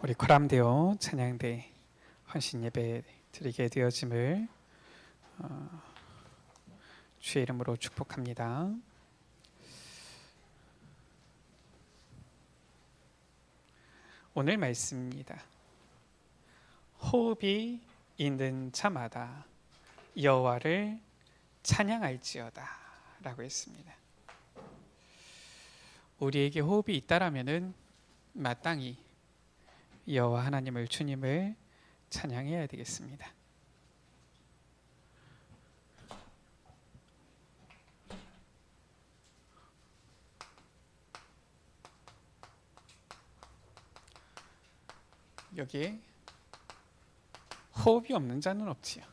우리 거람대요 찬양대 헌신 예배 드리게 되어짐을 주의 이름으로 축복합니다. 오늘 말씀입니다. 호흡이 있는 자마다 여호와를 찬양할지어다 라고 했습니다. 우리에게 호흡이 있다라면은 마땅히 여호와 하나님을 주님을 찬양해야 되겠습니다. 여기에 호흡이 없는 자는 없지요.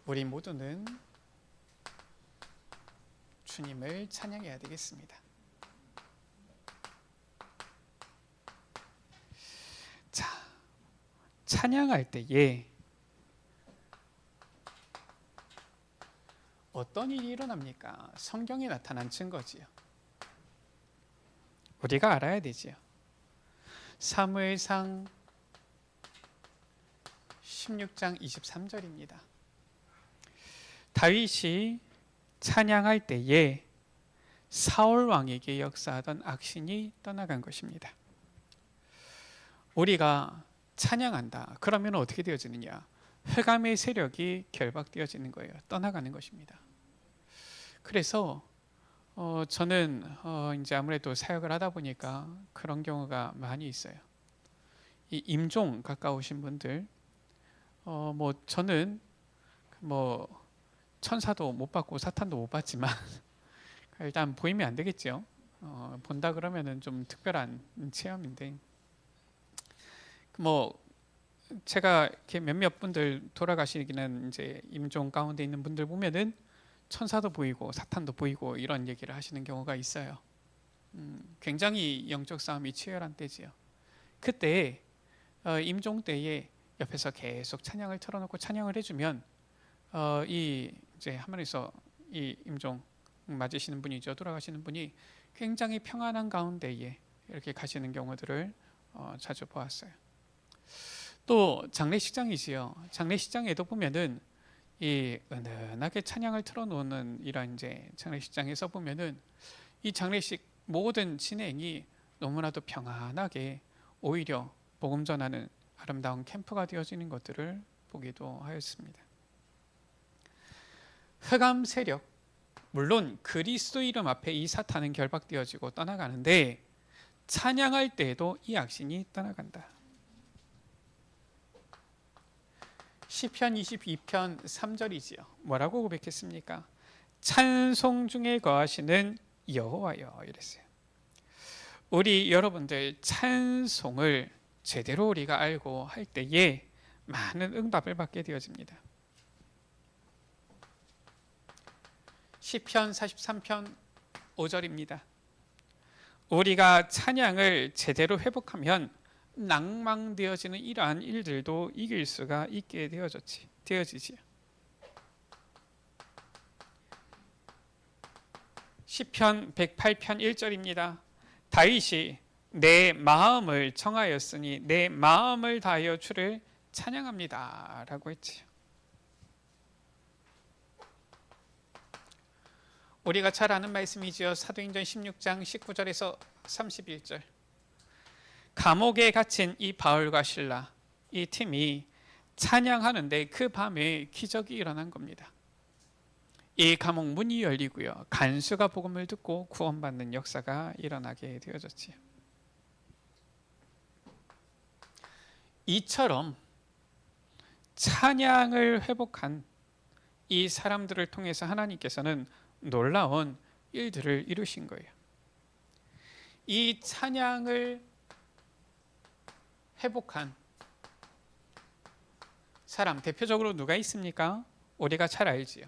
우리 모두는 주님을 찬양해야 되겠습니다. 자, 찬양할 때에 어떤 일이 일어납니까? 성경에 나타난 증거지요. 우리가 알아야 되지요. 사무엘상 16장 23절입니다. 다윗이 찬양할 때에 사울 왕에게 역사하던 악신이 떠나간 것입니다. 우리가 찬양한다. 그러면 어떻게 되어지느냐? 흑암의 세력이 결박되어지는 거예요. 떠나가는 것입니다. 그래서 저는 이제 아무래도 사역을 하다 보니까 그런 경우가 많이 있어요. 이 임종 가까우신 분들, 뭐 저는 뭐 천사도 못 봤고 사탄도 못 봤지만 일단 보이면 안 되겠죠. 본다 그러면은 좀 특별한 체험인데, 뭐 제가 이렇게 몇몇 분들 돌아가시기는 이제 임종 가운데 있는 분들 보면은 천사도 보이고 사탄도 보이고 이런 얘기를 하시는 경우가 있어요. 굉장히 영적 싸움이 치열한 때지요. 그때 임종 때에 옆에서 계속 찬양을 틀어놓고 찬양을 해주면 이 이제 하늘에서 이 임종 맞으시는 분이죠, 돌아가시는 분이 굉장히 평안한 가운데에 이렇게 가시는 경우들을 자주 보았어요. 또 장례식장이지요. 장례식장에도 보면은 이 은은하게 찬양을 틀어놓는 이런 이제 장례식장에서 보면은 이 장례식 모든 진행이 너무나도 평안하게 오히려 복음 전하는 아름다운 캠프가 되어지는 것들을 보기도 하였습니다. 흑암 세력, 물론 그리스도 이름 앞에 이 사탄은 결박되어지고 떠나가는데 찬양할 때에도 이 악신이 떠나간다. 시편 22편 3절이지요. 뭐라고 고백했습니까? 찬송 중에 거하시는 여호와여 이랬어요. 우리 여러분들 찬송을 제대로 우리가 알고 할 때에 많은 응답을 받게 되어집니다. 시편 43편 5절입니다. 우리가 찬양을 제대로 회복하면 낭망되어지는 이러한 일들도 이길 수가 있게 되어지지요. 시편 108편 1절입니다. 다윗이 내 마음을 청하였으니 내 마음을 다하여 주를 찬양합니다 라고 했지요. 우리가 잘 아는 말씀이지요. 사도행전 16장 19절에서 31절. 감옥에 갇힌 이 바울과 실라, 이 팀이 찬양하는데 그 밤에 기적이 일어난 겁니다. 이 감옥 문이 열리고요, 간수가 복음을 듣고 구원받는 역사가 일어나게 되어졌지요. 이처럼 찬양을 회복한 이 사람들을 통해서 하나님께서는 놀라운 일들을 이루신 거예요. 이 찬양을 회복한 사람 대표적으로 누가 있습니까? 우리가 잘 알지요.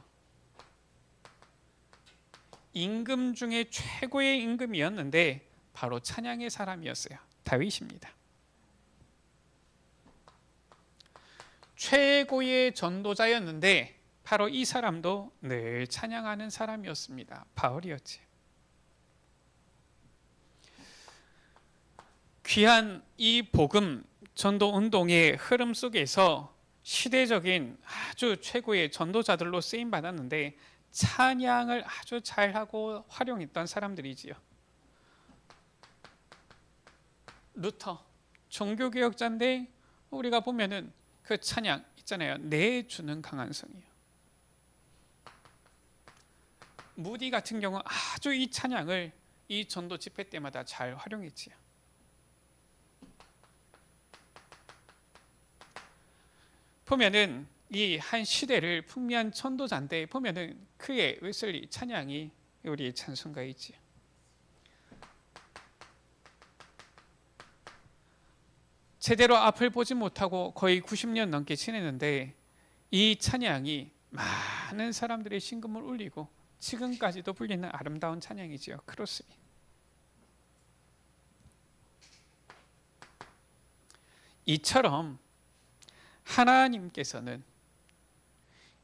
임금 중에 최고의 임금이었는데 바로 찬양의 사람이었어요. 다윗입니다. 최고의 전도자였는데 바로 이 사람도 늘 찬양하는 사람이었습니다. 바울이었지. 귀한 이 복음 전도 운동의 흐름 속에서 시대적인 아주 최고의 전도자들로 쓰임 받았는데 찬양을 아주 잘하고 활용했던 사람들이지요. 루터 종교개혁자인데 우리가 보면은 그 찬양 있잖아요. 내 주는 강한 성이요. 무디 같은 경우 아주 이 찬양을 이 전도 집회 때마다 잘 활용했지요. 보면은 이 한 시대를 풍미한 전도자인데 보면은 그의 웨슬리 찬양이 우리 찬송가이지요. 제대로 앞을 보지 못하고 거의 90년 넘게 지냈는데 이 찬양이 많은 사람들의 심금을 울리고 지금까지도 불리는 아름다운 찬양이지요. 크로스비. 이처럼 하나님께서는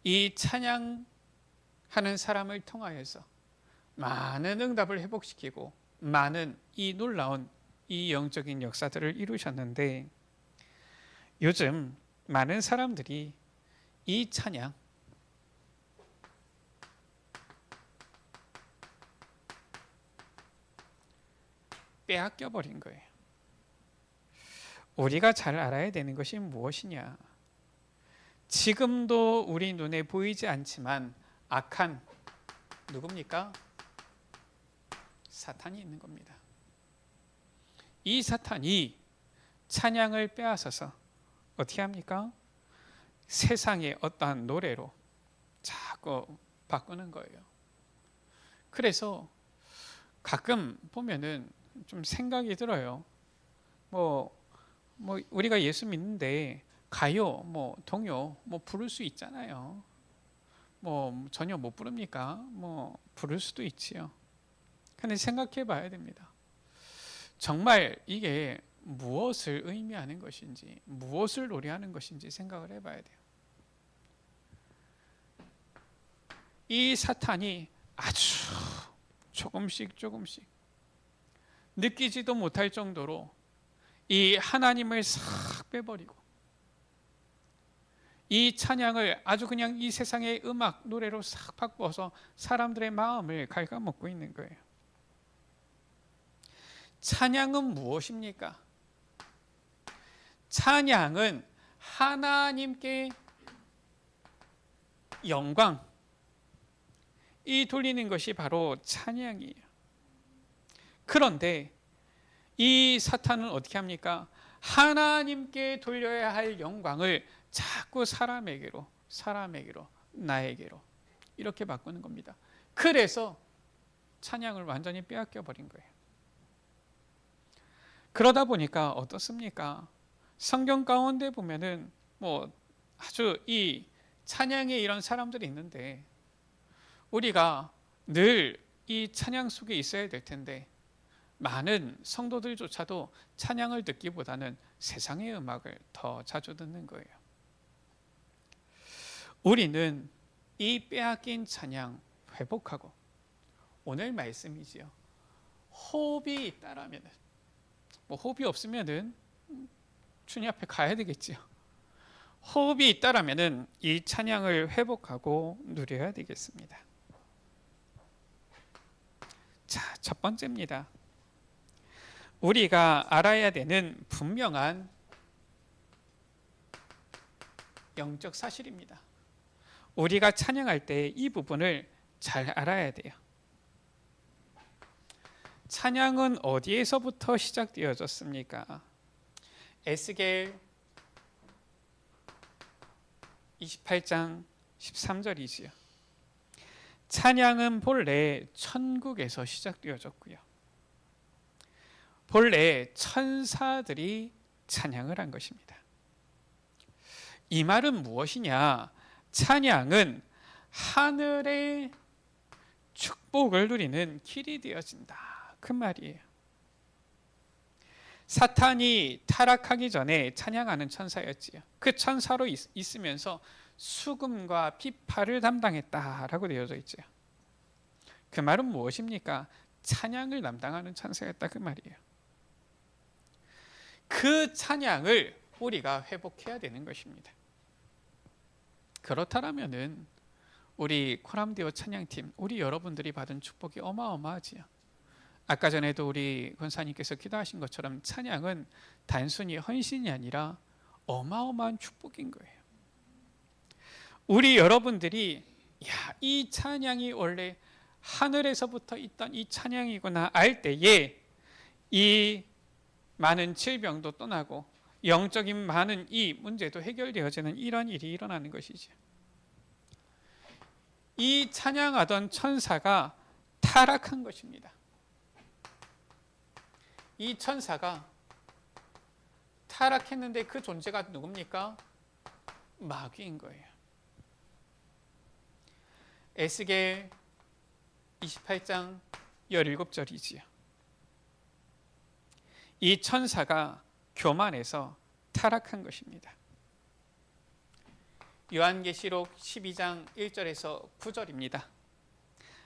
이 찬양하는 사람을 통하여서 많은 응답을 회복시키고 많은 이 놀라운 이 영적인 역사들을 이루셨는데 요즘 많은 사람들이 이 찬양 빼앗겨 버린 거예요. 우리가 잘 알아야 되는 것이 무엇이냐? 지금도 우리 눈에 보이지 않지만 악한 누굽니까? 사탄이 있는 겁니다. 이 사탄이 찬양을 빼앗아서 어떻게 합니까? 세상의 어떠한 노래로 자꾸 바꾸는 거예요. 그래서 가끔 보면은 좀 생각이 들어요. 뭐 우리가 예수 믿는데 가요, 동요, 부를 수 있잖아요. 전혀 못 부릅니까? 부를 수도 있지요. 근데 생각해 봐야 됩니다. 정말 이게 무엇을 의미하는 것인지, 무엇을 노래하는 것인지 생각을 해봐야 돼요. 이 사탄이 아주 조금씩 느끼지도 못할 정도로 이 하나님을 싹 빼버리고 이 찬양을 아주 그냥 이 세상의 음악, 노래로 싹 바꿔서 사람들의 마음을 갉아먹고 있는 거예요. 찬양은 무엇입니까? 찬양은 하나님께 영광, 이 돌리는 것이 바로 찬양이에요. 그런데 이 사탄은 어떻게 합니까? 하나님께 돌려야 할 영광을 자꾸 사람에게로, 나에게로 이렇게 바꾸는 겁니다. 그래서 찬양을 완전히 빼앗겨 버린 거예요. 그러다 보니까 어떻습니까? 성경 가운데 보면은 아주 이 찬양에 이런 사람들이 있는데 우리가 늘 이 찬양 속에 있어야 될 텐데 많은 성도들조차도 찬양을 듣기보다는 세상의 음악을 더 자주 듣는 거예요. 우리는 이 빼앗긴 찬양 회복하고 오늘 말씀이지요. 호흡이 있다라면 호흡이 없으면은 주님 앞에 가야 되겠지요. 호흡이 있다라면은 이 찬양을 회복하고 누려야 되겠습니다. 자, 첫 번째입니다. 우리가 알아야 되는 분명한 영적 사실입니다. 우리가 찬양할 때 이 부분을 잘 알아야 돼요. 찬양은 어디에서부터 시작되어졌습니까? 에스겔 28장 13절이지요. 찬양은 본래 천국에서 시작되어졌고요. 본래 천사들이 찬양을 한 것입니다. 이 말은 무엇이냐? 찬양은 하늘의 축복을 누리는 길이 되어진다. 그 말이에요. 사탄이 타락하기 전에 찬양하는 천사였지요. 그 천사로 있으면서 수금과 비파를 담당했다라고 되어져 있죠. 그 말은 무엇입니까? 찬양을 담당하는 천사였다 그 말이에요. 그 찬양을 우리가 회복해야 되는 것입니다. 그렇다면은 우리 코람디오 찬양팀, 우리 여러분들이 받은 축복이 어마어마하지요. 아까 전에도 우리 권사님께서 기도하신 것처럼 찬양은 단순히 헌신이 아니라 어마어마한 축복인 거예요. 우리 여러분들이 이 찬양이 원래 하늘에서부터 있던 이 찬양이구나 알 때에 이 많은 질병도 떠나고 영적인 많은 이 문제도 해결되어지는 이런 일이 일어나는 것이죠. 이 찬양하던 천사가 타락한 것입니다. 이 천사가 타락했는데 그 존재가 누굽니까? 마귀인 거예요. 에스겔 28장 17절이지요. 이 천사가 교만해서 타락한 것입니다. 요한계시록 12장 1절에서 9절입니다.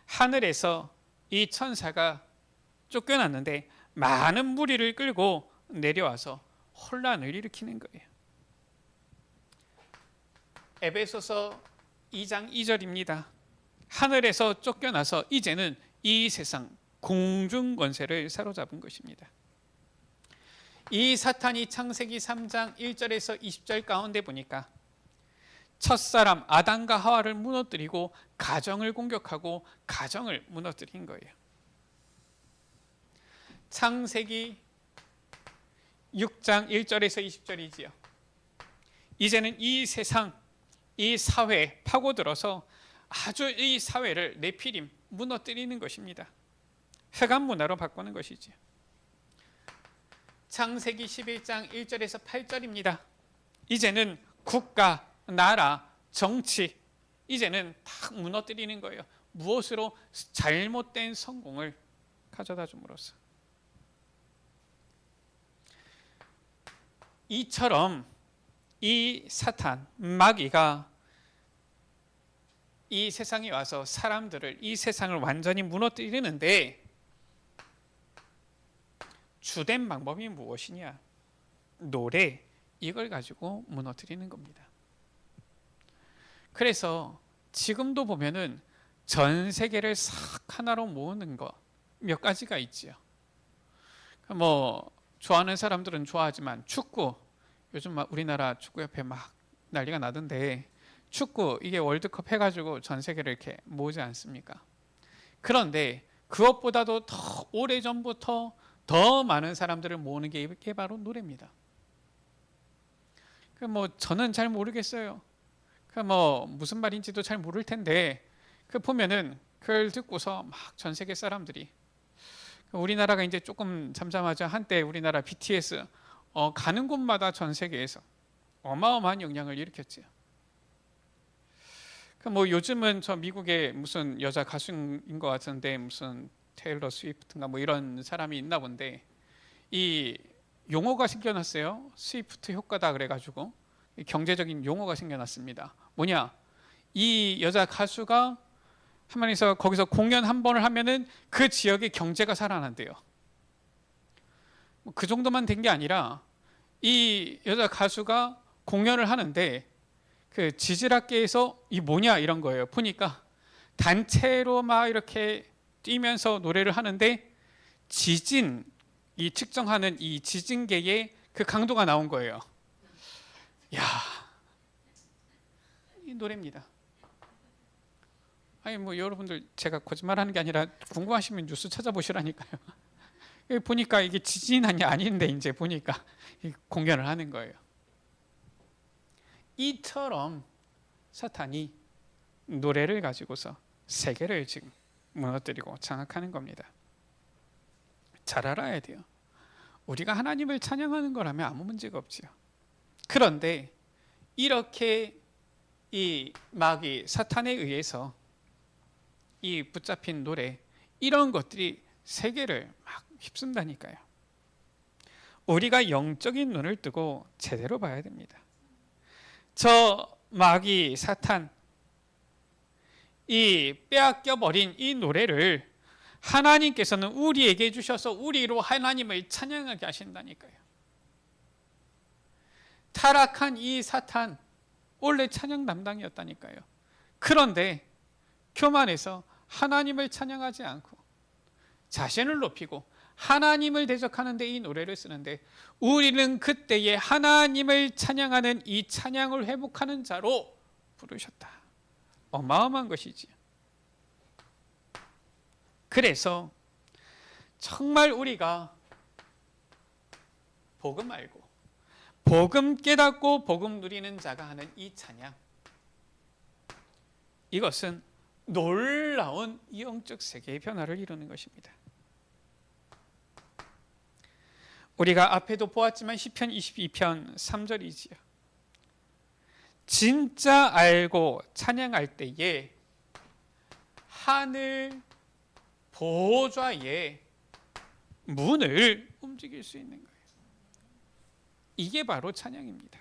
하늘에서 이 천사가 쫓겨났는데 많은 무리를 끌고 내려와서 혼란을 일으키는 거예요. 에베소서 2장 2절입니다. 하늘에서 쫓겨나서 이제는 이 세상 공중 권세를 사로잡은 것입니다. 이 사탄이 창세기 3장 1절에서 20절 가운데 보니까 첫사람 아담과 하와를 무너뜨리고 가정을 공격하고 가정을 무너뜨린 거예요. 창세기 6장 1절에서 20절이지요. 이제는 이 세상, 이 사회에 파고들어서 아주 이 사회를 네피림 무너뜨리는 것입니다. 흑암 문화로 바꾸는 것이지요. 창세기 11장 1절에서 8절입니다. 이제는 국가, 나라, 정치 이제는 다 무너뜨리는 거예요. 무엇으로? 잘못된 성공을 가져다 줌으로써. 이처럼 이 사탄, 마귀가 이 세상에 와서 사람들을, 이 세상을 완전히 무너뜨리는데 주된 방법이 무엇이냐? 노래, 이걸 가지고 무너뜨리는 겁니다. 그래서 지금도 보면은 전 세계를 싹 하나로 모으는 거 몇 가지가 있지요. 뭐 좋아하는 사람들은 좋아하지만 축구, 요즘 막 우리나라 축구협회 막 난리가 나던데 축구 이게 월드컵 해가지고 전 세계를 이렇게 모으지 않습니까? 그런데 그것보다도 더 오래전부터 더 많은 사람들을 모으는 게 이게 바로 노래입니다. 뭐 저는 잘 모르겠어요. 뭐 무슨 말인지도 잘 모를 텐데 보면은 그걸 듣고서 막 전 세계 사람들이 우리나라가 이제 조금 잠잠하자 한때 우리나라 BTS 가는 곳마다 전 세계에서 어마어마한 영향을 일으켰죠. 뭐 요즘은 저 미국의 무슨 여자 가수인 것 같은데 무슨 테일러 스위프트인가 뭐 이런 사람이 있나 본데 이 용어가 생겨났어요. 스위프트 효과다 그래가지고 경제적인 용어가 생겨났습니다. 뭐냐? 이 여자 가수가 한마디서 거기서 공연 한 번을 하면은 그 지역의 경제가 살아난대요. 그 정도만 된 게 아니라 이 여자 가수가 공연을 하는데 그 지질학계에서 이 뭐냐 이런 거예요. 보니까 단체로 막 이렇게 뛰면서 노래를 하는데 지진, 이 측정하는 이 지진계의 그 강도가 나온 거예요. 야, 이 노래입니다. 아니 뭐 여러분들 제가 거짓말하는 게 아니라 궁금하시면 뉴스 찾아보시라니까요. 보니까 이게 지진 아닌데 이제 보니까 공연을 하는 거예요. 이처럼 사탄이 노래를 가지고서 세계를 지금 무너뜨리고 장악하는 겁니다. 잘 알아야 돼요. 우리가 하나님을 찬양하는 거라면 아무 문제가 없지요. 그런데 이렇게 이 마귀 사탄에 의해서 이 붙잡힌 노래 이런 것들이 세계를 막 휩쓴다니까요. 우리가 영적인 눈을 뜨고 제대로 봐야 됩니다. 저 마귀 사탄 이 빼앗겨 버린 이 노래를 하나님께서는 우리에게 주셔서 우리로 하나님을 찬양하게 하신다니까요. 타락한 이 사탄 원래 찬양 담당이었다니까요. 그런데 교만해서 하나님을 찬양하지 않고 자신을 높이고 하나님을 대적하는 데 이 노래를 쓰는데, 우리는 그때에 하나님을 찬양하는 이 찬양을 회복하는 자로 부르셨다. 어마어마한 것이지. 그래서 정말 우리가 복음 알고 복음 깨닫고 복음 누리는 자가 하는 이 찬양, 이것은 놀라운 영적 세계의 변화를 이루는 것입니다. 우리가 앞에도 보았지만 시편 22편 3절이지요. 진짜 알고 찬양할 때에 하늘 보좌의 문을 움직일 수 있는 거예요. 이게 바로 찬양입니다.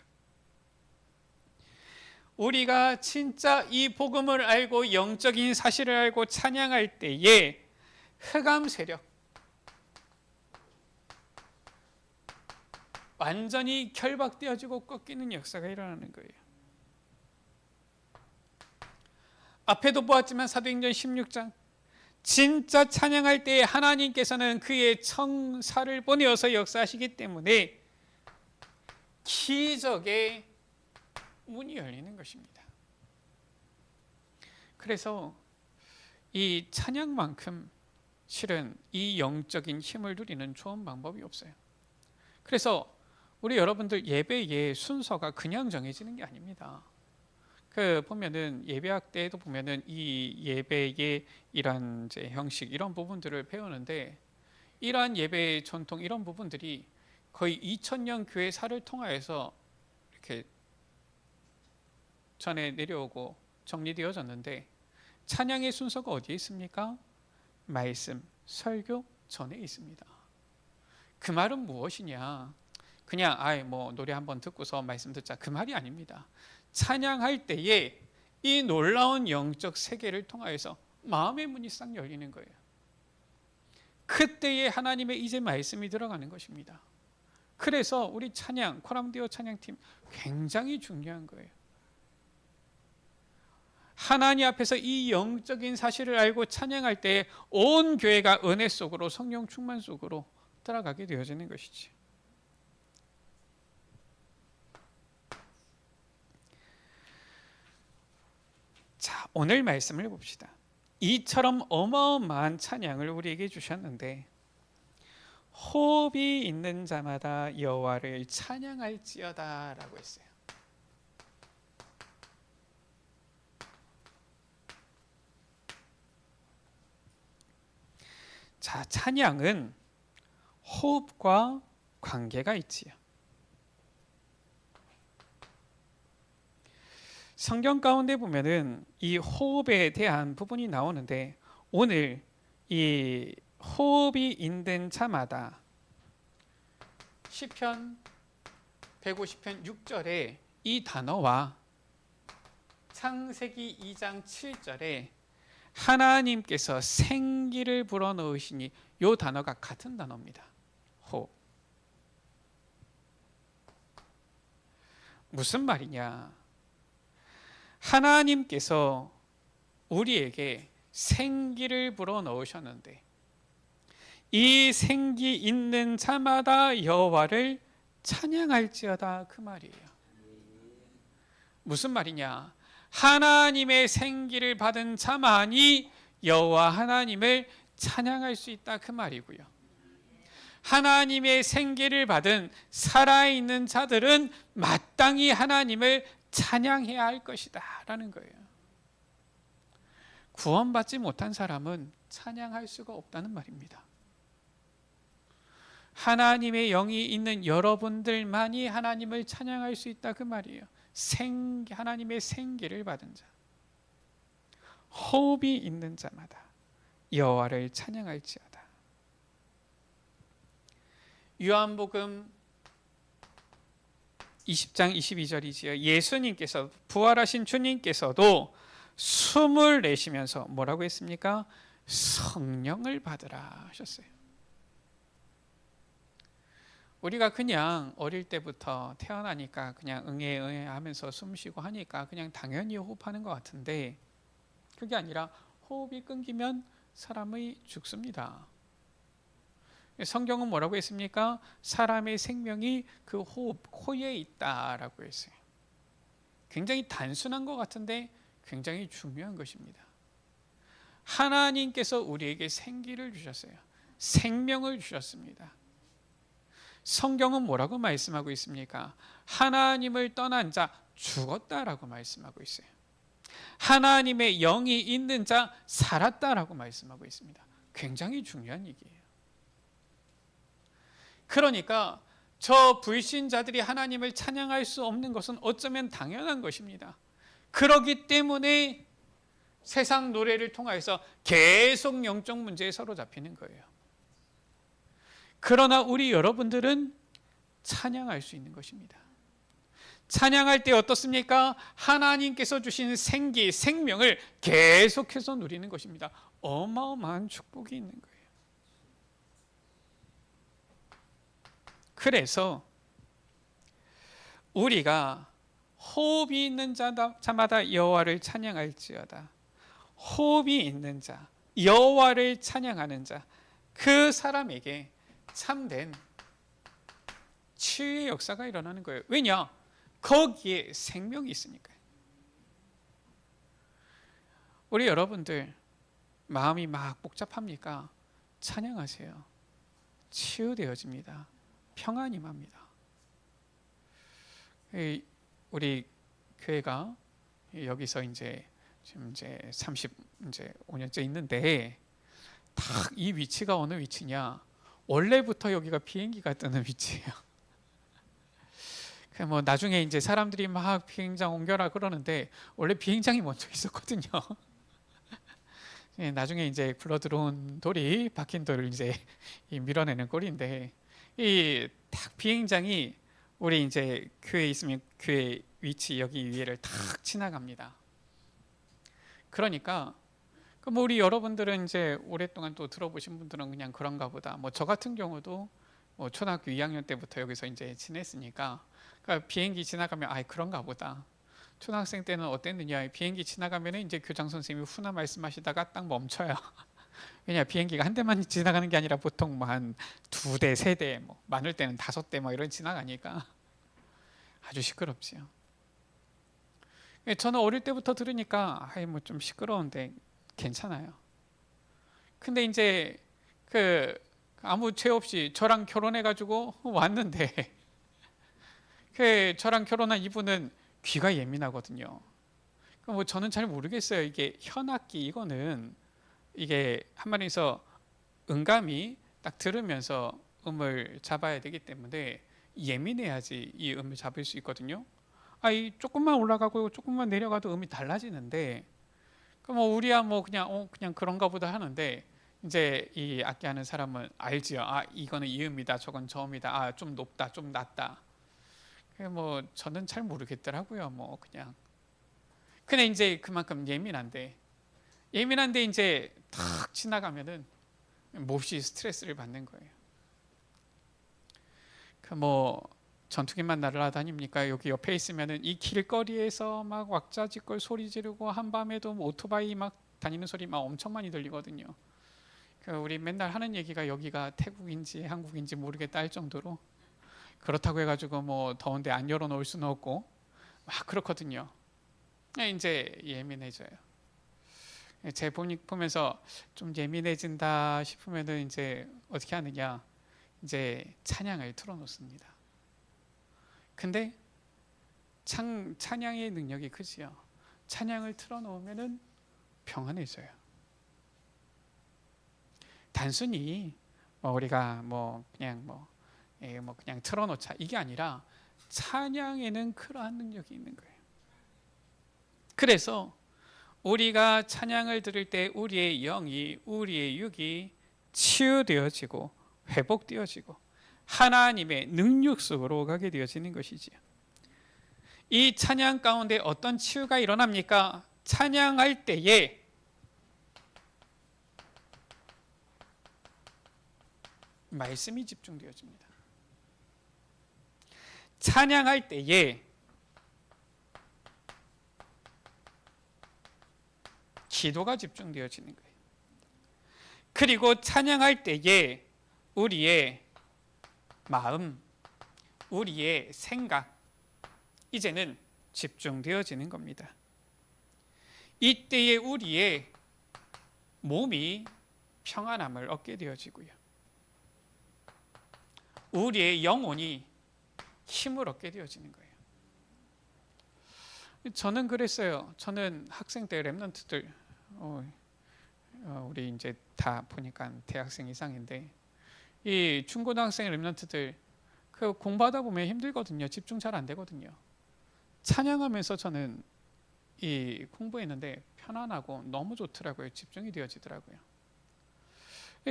우리가 진짜 이 복음을 알고 영적인 사실을 알고 찬양할 때에 흑암 세력, 완전히 결박되어지고 꺾이는 역사가 일어나는 거예요. 앞에도 보았지만 사도행전 16장, 진짜 찬양할 때에 하나님께서는 그의 청사를 보내어서 역사하시기 때문에 기적의 문이 열리는 것입니다. 그래서 이 찬양만큼 실은 이 영적인 힘을 누리는 좋은 방법이 없어요. 그래서 우리 여러분들 예배의 순서가 그냥 정해지는 게 아닙니다. 보면은 예배학 때에도 보면은 이 예배의 이런 이제 형식, 이런 부분들을 배우는데, 이러한 예배의 전통, 이런 부분들이 거의 2000년 교회사를 통하여서 이렇게 전에 내려오고 정리되어졌는데, 찬양의 순서가 어디에 있습니까? 말씀, 설교 전에 있습니다. 그 말은 무엇이냐? 그냥 뭐 노래 한번 듣고서 말씀 듣자, 그 말이 아닙니다. 찬양할 때에 이 놀라운 영적 세계를 통하여서 마음의 문이 싹 열리는 거예요. 그때에 하나님의 이제 말씀이 들어가는 것입니다. 그래서 우리 찬양, 코람디오 찬양팀 굉장히 중요한 거예요. 하나님 앞에서 이 영적인 사실을 알고 찬양할 때 온 교회가 은혜 속으로, 성령 충만 속으로 들어가게 되어지는 것이지. 자, 오늘 말씀을 봅시다. 이처럼 어마어마한 찬양을 우리에게 주셨는데, 호흡이 있는 자마다 여호와를 찬양할지어다 라고 했어요. 자, 찬양은 호흡과 관계가 있지요. 성경 가운데 보면은 이 호흡에 대한 부분이 나오는데, 오늘 이 호흡이 있는 자마다 시편 150편 6절에 이 단어와 창세기 2장 7절에 하나님께서 생기를 불어넣으시니, 이 단어가 같은 단어입니다. 호흡. 무슨 말이냐? 하나님께서 우리에게 생기를 불어넣으셨는데, 이 생기 있는 자마다 여호와를 찬양할지어다, 그 말이에요. 무슨 말이냐? 하나님의 생기를 받은 자만이 여호와 하나님을 찬양할 수 있다, 그 말이고요. 하나님의 생기를 받은 살아있는 자들은 마땅히 하나님을 찬양해야 할 것이다 라는 거예요. 구원받지 못한 사람은 찬양할 수가 없다는 말입니다. 하나님의 영이 있는 여러분들만이 하나님을 찬양할 수 있다, 그 말이에요. 하나님의 생기를 받은 자, 호흡이 있는 자마다 여호와를 찬양할지어다. 요한복음 20장 22절이지요. 예수님께서, 부활하신 주님께서도 숨을 내쉬면서 뭐라고 했습니까? 성령을 받으라 하셨어요. 우리가 그냥 어릴 때부터 태어나니까 그냥 응애 응애 하면서 숨 쉬고 하니까 그냥 당연히 호흡하는 것 같은데, 그게 아니라 호흡이 끊기면 사람이 죽습니다. 성경은 뭐라고 했습니까? 사람의 생명이 그 호흡, 코에 있다라고 했어요. 굉장히 단순한 것 같은데 굉장히 중요한 것입니다. 하나님께서 우리에게 생기를 주셨어요. 생명을 주셨습니다. 성경은 뭐라고 말씀하고 있습니까? 하나님을 떠난 자 죽었다라고 말씀하고 있어요. 하나님의 영이 있는 자 살았다라고 말씀하고 있습니다. 굉장히 중요한 얘기예요. 그러니까 저 불신자들이 하나님을 찬양할 수 없는 것은 어쩌면 당연한 것입니다. 그렇기 때문에 세상 노래를 통해서 계속 영적 문제에 사로잡히는 거예요. 그러나 우리 여러분들은 찬양할 수 있는 것입니다. 찬양할 때 어떻습니까? 하나님께서 주신 생기, 생명을 계속해서 누리는 것입니다. 어마어마한 축복이 있는 거예요. 그래서 우리가 호흡이 있는 자마다 여호와를 찬양할지어다. 호흡이 있는 자, 여호와를 찬양하는 자, 그 사람에게 참된 치유의 역사가 일어나는 거예요. 왜냐? 거기에 생명이 있으니까요. 우리 여러분들 마음이 막 복잡합니까? 찬양하세요. 치유되어집니다. 평안이 맙니다. 우리 교회가 여기서 지금 35년째 있는데 딱 이 위치가 어느 위치냐? 원래부터 여기가 비행기가 뜨는 위치예요. 뭐 나중에 이제 사람들이 막 비행장 옮겨라 그러는데 원래 비행장이 먼저 있었거든요. 나중에 이제 굴러 들어온 돌이 박힌 돌을 이제 밀어내는 꼴인데, 이 딱 비행장이 우리 이제 교회에 있으면 교회 위치 여기 위에를 탁 지나갑니다. 그러니까 뭐 우리 여러분들은 이제 오랫동안 또 들어보신 분들은 그냥 그런가 보다. 뭐 저 같은 경우도 뭐 초등학교 2학년 때부터 여기서 이제 지냈으니까, 그러니까 비행기 지나가면 아 그런가 보다. 초등학생 때는 어땠느냐? 비행기 지나가면 이제 교장 선생님이 훈화 말씀하시다가 딱 멈춰요. 왜냐, 비행기가 한 대만 지나가는 게 아니라 보통 뭐 한 2대, 3대, 뭐 많을 때는 5대 뭐 이런 지나가니까 아주 시끄럽지요. 저는 어릴 때부터 들으니까 뭐 좀 시끄러운데 괜찮아요. 근데 이제 아무 죄 없이 저랑 결혼해가지고 왔는데 저랑 결혼한 이분은 귀가 예민하거든요. 뭐 저는 잘 모르겠어요. 이게 현악기 이거는 이게 한 마디에서 음감이 딱 들으면서 음을 잡아야 되기 때문에 예민해야지 이 음을 잡을 수 있거든요. 이 조금만 올라가고 조금만 내려가도 음이 달라지는데, 뭐 우리야 뭐 그냥 그런가 보다 하는데, 이제 이 악기 하는 사람은 알지요. 이거는 이 음이다, 저건 저 음이다, 좀 높다, 좀 낮다. 뭐 저는 잘 모르겠더라고요. 뭐 그냥. 근데 이제 그만큼 예민한데 이제 탁 지나가면은 몹시 스트레스를 받는 거예요. 뭐 전투기만 날아다닙니까? 여기 옆에 있으면은 이 길거리에서 막 왁자지껄 소리 지르고 한밤에도 뭐 오토바이 막 다니는 소리 막 엄청 많이 들리거든요. 우리 맨날 하는 얘기가 여기가 태국인지 한국인지 모르겠다 할 정도로, 그렇다고 해가지고 뭐 더운데 안 열어놓을 수는 없고 막 그렇거든요. 이제 예민해져요. 제 보면서 좀 예민해진다 싶으면은 이제 어떻게 하느냐? 이제 찬양을 틀어놓습니다. 근데 찬양의 능력이 크지요. 찬양을 틀어놓으면은 평안해져요. 단순히 우리가 그냥 틀어놓자 이게 아니라 찬양에는 그러한 능력이 있는 거예요. 그래서 우리가 찬양을 들을 때 우리의 영이, 우리의 육이 치유되어지고 회복되어지고 하나님의 능력 속으로 가게 되어지는 것이지요. 이 찬양 가운데 어떤 치유가 일어납니까? 찬양할 때에 말씀이 집중되어집니다. 찬양할 때에 기도가 집중되어지는 거예요. 그리고 찬양할 때에 우리의 마음, 우리의 생각, 이제는 집중되어지는 겁니다. 이때에 우리의 몸이 평안함을 얻게 되어지고요. 우리의 영혼이 힘을 얻게 되어지는 거예요. 저는 그랬어요. 저는 학생 때 랩런트들, 우리 이제 다 보니까 대학생 이상인데, 이 중고등학생 랩런트들 그 공부하다 보면 힘들거든요. 집중 잘 안 되거든요. 찬양하면서 저는 이 공부했는데 편안하고 너무 좋더라고요. 집중이 되어지더라고요.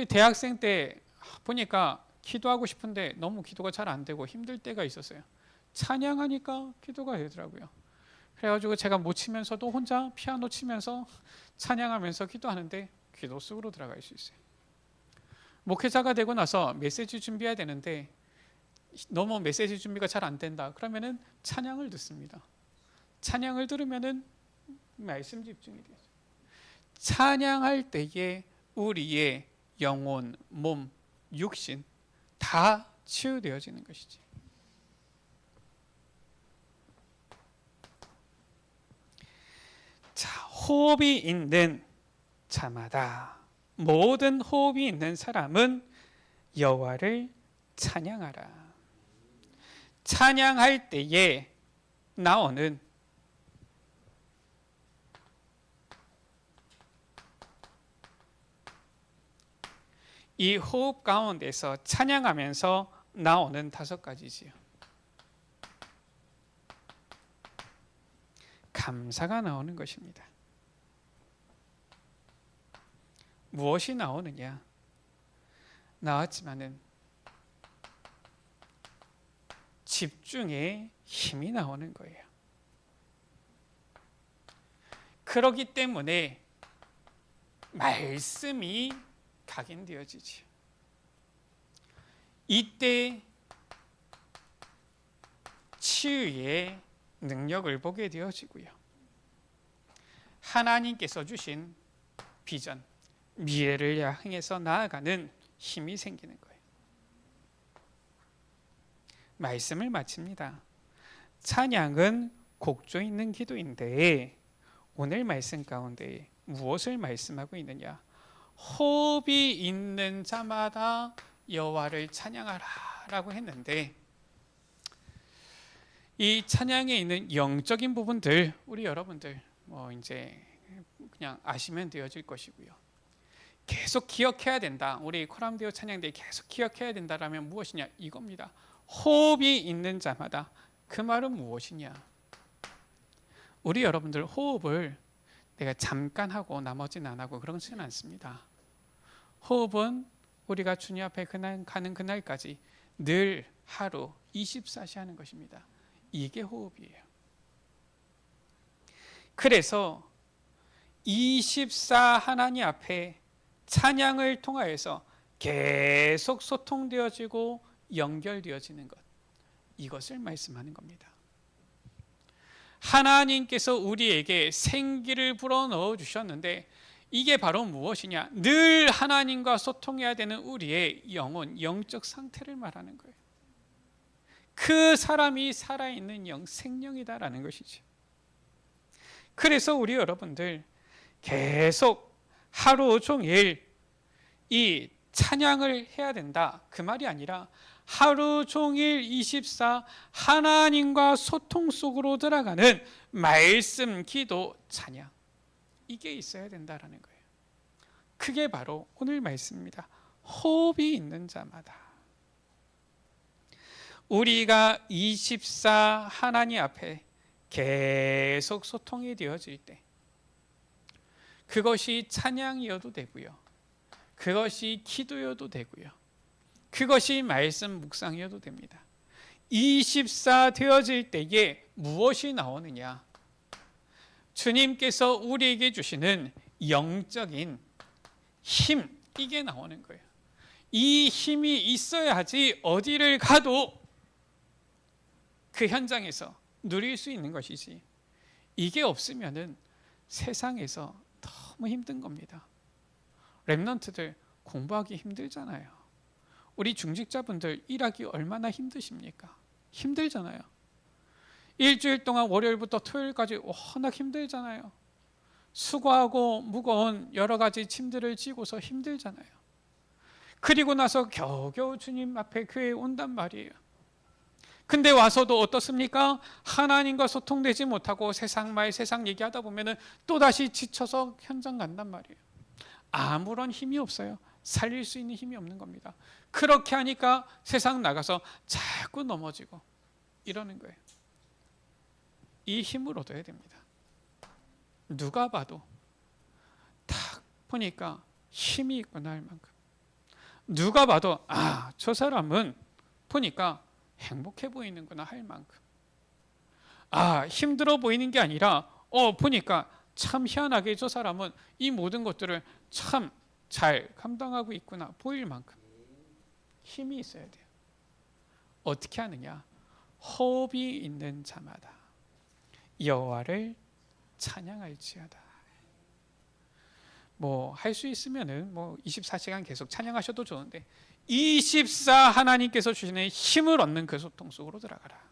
대학생 때 보니까 기도하고 싶은데 너무 기도가 잘 안 되고 힘들 때가 있었어요. 찬양하니까 기도가 되더라고요. 그래가지고 제가 못 치면서도 혼자 피아노 치면서 찬양하면서 기도하는데 기도 속으로 들어갈 수 있어요. 목회자가 되고 나서 메시지 준비해야 되는데 너무 메시지 준비가 잘 안 된다. 그러면은 찬양을 듣습니다. 찬양을 들으면은 말씀 집중이 되죠. 찬양할 때에 우리의 영혼, 몸, 육신 다 치유되어지는 것이지. 자, 호흡이 있는 자마다, 모든 호흡이 있는 사람은 여호와를 찬양하라. 찬양할 때에 나오는 이 호흡 가운데서 찬양하면서 나오는 5가지지요. 감사가 나오는 것입니다. 무엇이 나오느냐? 나왔지만은 집중의 힘이 나오는 거예요. 그렇기 때문에 말씀이 각인되어지지. 이때 치유의 능력을 보게 되어지고요. 하나님께서 주신 비전, 미래를 향해서 나아가는 힘이 생기는 거예요. 말씀을 마칩니다. 찬양은 곡조 있는 기도인데 오늘 말씀 가운데 무엇을 말씀하고 있느냐? 호흡이 있는 자마다 여호와를 찬양하라 라고 했는데, 이 찬양에 있는 영적인 부분들 우리 여러분들 이제 그냥 아시면 되어질 것이고요. 계속 기억해야 된다. 우리 코람데오 찬양대 계속 기억해야 된다라면 무엇이냐? 이겁니다. 호흡이 있는 자마다. 그 말은 무엇이냐? 우리 여러분들 호흡을 내가 잠깐 하고 나머지는 안 하고 그러지는 않습니다. 호흡은 우리가 주님 앞에 가는 그날까지 늘 하루 24시 하는 것입니다. 이게 호흡이에요. 그래서 24 하나님 앞에 찬양을 통하여서 계속 소통되어지고 연결되어지는 것, 이것을 말씀하는 겁니다. 하나님께서 우리에게 생기를 불어넣어 주셨는데 이게 바로 무엇이냐? 늘 하나님과 소통해야 되는 우리의 영혼, 영적 상태를 말하는 거예요. 그 사람이 살아있는 영, 생명이다라는 것이죠. 그래서 우리 여러분들 계속 하루 종일 이 찬양을 해야 된다, 그 말이 아니라 하루 종일 24 하나님과 소통 속으로 들어가는 말씀, 기도, 찬양, 이게 있어야 된다라는 거예요. 그게 바로 오늘 말씀입니다. 호흡이 있는 자마다. 우리가 24 하나님 앞에 계속 소통이 되어질 때 그것이 찬양이어도 되고요, 그것이 기도여도 되고요, 그것이 말씀 묵상이어도 됩니다. 24 되어질 때에 무엇이 나오느냐? 주님께서 우리에게 주시는 영적인 힘, 이게 나오는 거예요. 이 힘이 있어야지 어디를 가도 그 현장에서 누릴 수 있는 것이지, 이게 없으면은 세상에서 너무 힘든 겁니다. 렘넌트들 공부하기 힘들잖아요. 우리 중직자분들 일하기 얼마나 힘드십니까? 힘들잖아요. 일주일 동안 월요일부터 토요일까지 워낙 힘들잖아요. 수고하고 무거운 여러 가지 짐들을 지고서 힘들잖아요. 그리고 나서 겨우겨우 주님 앞에 교회에 온단 말이에요. 근데 와서도 어떻습니까? 하나님과 소통되지 못하고 세상 말, 세상 얘기하다 보면은 또다시 지쳐서 현장 간단 말이에요. 아무런 힘이 없어요. 살릴 수 있는 힘이 없는 겁니다. 그렇게 하니까 세상 나가서 자꾸 넘어지고 이러는 거예요. 이 힘을 얻어야 됩니다. 누가 봐도 딱 보니까 힘이 있구나 할 만큼, 누가 봐도 아, 저 사람은 보니까 행복해 보이는구나 할 만큼, 아, 힘들어 보이는 게 아니라 보니까 참 희한하게 저 사람은 이 모든 것들을 참 잘 감당하고 있구나 보일 만큼 힘이 있어야 돼요. 어떻게 하느냐? 호흡이 있는 자마다 여호와를 찬양할지어다. 뭐 할 수 있으면은 뭐 24시간 계속 찬양하셔도 좋은데 24 하나님께서 주시는 힘을 얻는 그 소통 속으로 들어가라.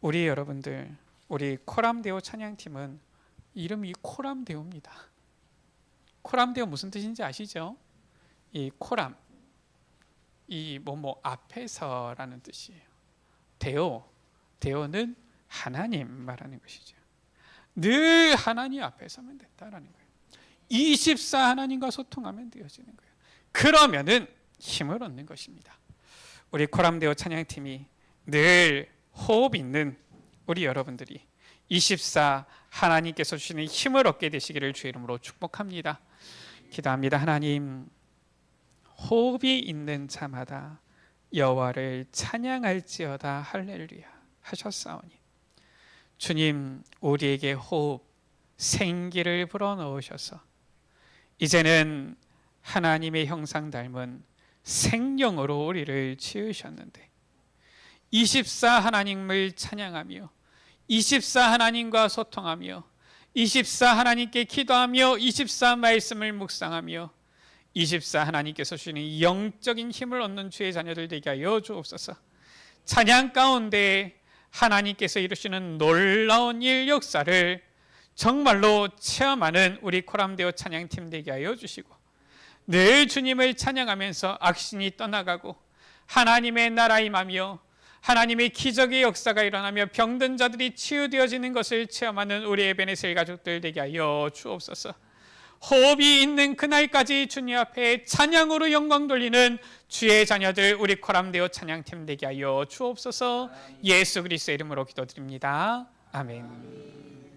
우리 여러분들, 우리 코람데오 찬양팀은 이름이 코람데오입니다. 코람데오 무슨 뜻인지 아시죠? 이 코람, 이 뭐뭐 앞에서라는 뜻이에요. 데오는 하나님 말하는 것이죠. 늘 하나님 앞에 서면 된다라는 거예요. 24 하나님과 소통하면 되어지는 거예요. 그러면은 힘을 얻는 것입니다. 우리 코람데오 찬양팀이 늘 호흡 있는 우리 여러분들이 24 하나님께서 주시는 힘을 얻게 되시기를 주의 이름으로 축복합니다. 기도합니다. 하나님, 호흡이 있는 자마다 여호와를 찬양할지어다 할렐루야 하셨사오니 주님, 우리에게 호흡, 생기를 불어넣으셔서 이제는 하나님의 형상 닮은 생명으로 우리를 지으셨는데 24 하나님을 찬양하며 24 하나님과 소통하며 24 하나님께 기도하며 24 말씀을 묵상하며 24 하나님께서 주시는 영적인 힘을 얻는 주의 자녀들 되게 하여 주옵소서. 찬양 가운데 하나님께서 이루시는 놀라운 일 역사를 정말로 체험하는 우리 코람데오 찬양팀 되게 하여 주시고 늘 주님을 찬양하면서 악신이 떠나가고 하나님의 나라 임하며 하나님의 기적의 역사가 일어나며 병든 자들이 치유되어지는 것을 체험하는 우리 에베네셀 가족들 되게 하여 주옵소서. 호흡이 있는 그날까지 주님 앞에 찬양으로 영광 돌리는 주의 자녀들 우리 코람데오 찬양팀 되게 하여 주옵소서. 예수 그리스도의 이름으로 기도드립니다. 아멘.